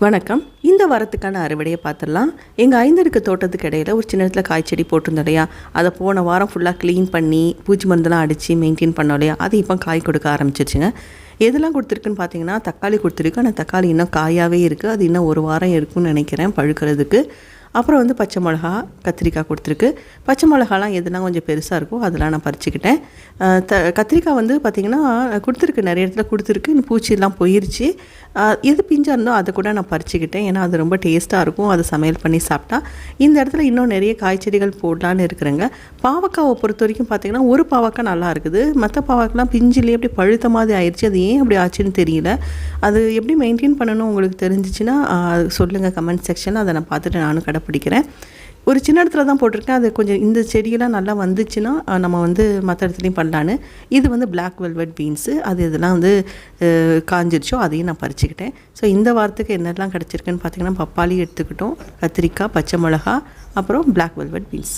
வணக்கம். இந்த வாரத்துக்கான அறுவடையை பார்த்துடலாம். எங்கள் 5 அடுக்கு தோட்டத்துக்கு இடையில ஒரு சின்ன இடத்துல காய்ச்செடி போட்டிருந்தோம் இல்லையா, அதை போன வாரம் ஃபுல்லாக க்ளீன் பண்ணி பூச்சி மருந்தெல்லாம் அடித்து மெயின்டைன் பண்ணோம் இல்லையா, அது இப்போ காய் கொடுக்க ஆரம்பிச்சிருச்சுங்க. எதெல்லாம் கொடுத்துருக்குன்னு பார்த்தீங்கன்னா, தக்காளி கொடுத்துருக்கு. ஆனால் தக்காளி இன்னும் காயாகவே இருக்குது. அது இன்னும் ஒரு வாரம் இருக்குன்னு நினைக்கிறேன் பழுக்கிறதுக்கு. அப்புறம் வந்து பச்சை மிளகா, கத்திரிக்காய் கொடுத்துருக்கு. பச்சை மிளகாலாம் எதுனா கொஞ்சம் பெருசாக இருக்கும், அதெல்லாம் நான் பறிச்சுக்கிட்டேன். கத்திரிக்காய் வந்து பார்த்திங்கன்னா கொடுத்துருக்கு, நிறைய இடத்துல கொடுத்துருக்கு. பூச்சியெல்லாம் போயிருச்சு. எது பிஞ்சாக இருந்தோ அதை கூட நான் பறிச்சுக்கிட்டேன். ஏன்னா அது ரொம்ப டேஸ்ட்டாக இருக்கும், அதை சமையல் பண்ணி சாப்பிட்டா. இந்த இடத்துல இன்னும் நிறைய காய்ச்செடிகள் போடலான்னு இருக்கிறேங்க. பாவக்காவை பொறுத்த வரைக்கும் பார்த்திங்கன்னா ஒரு பாவக்காய் நல்லா இருக்குது. மற்ற பாவக்காய்லாம் பிஞ்சிலே அப்படி பழுத்த மாதிரி ஆயிடுச்சு. அது ஏன் அப்படி ஆச்சுன்னு தெரியல. அது எப்படி மெயின்டைன் பண்ணணும் உங்களுக்கு தெரிஞ்சிச்சுன்னா சொல்லுங்கள் கமெண்ட் செக்ஷனில். அதை நான் பார்த்துட்டு நானும் கடைப்பிடிக்கிறேன். ஒரு சின்ன இடத்துல தான் போட்டிருக்கேன். அது கொஞ்சம் இந்த செடியெல்லாம் நல்லா வந்துச்சுன்னா நம்ம வந்து மற்ற இடத்துலையும் பண்ணலான்னு. இது வந்து பிளாக் வெல்வெட் பீன்ஸு. அது இதெல்லாம் வந்து காஞ்சிருச்சோ அதையும் நான் பறிச்சுக்கிட்டேன். ஸோ இந்த வாரத்துக்கு என்னெல்லாம் கிடச்சிருக்குன்னு பார்த்திங்கன்னா, பப்பாளி எடுத்துக்கிட்டோம், கத்திரிக்காய், பச்சை மிளகா, அப்புறம் பிளாக் வெல்வெட் பீன்ஸ்.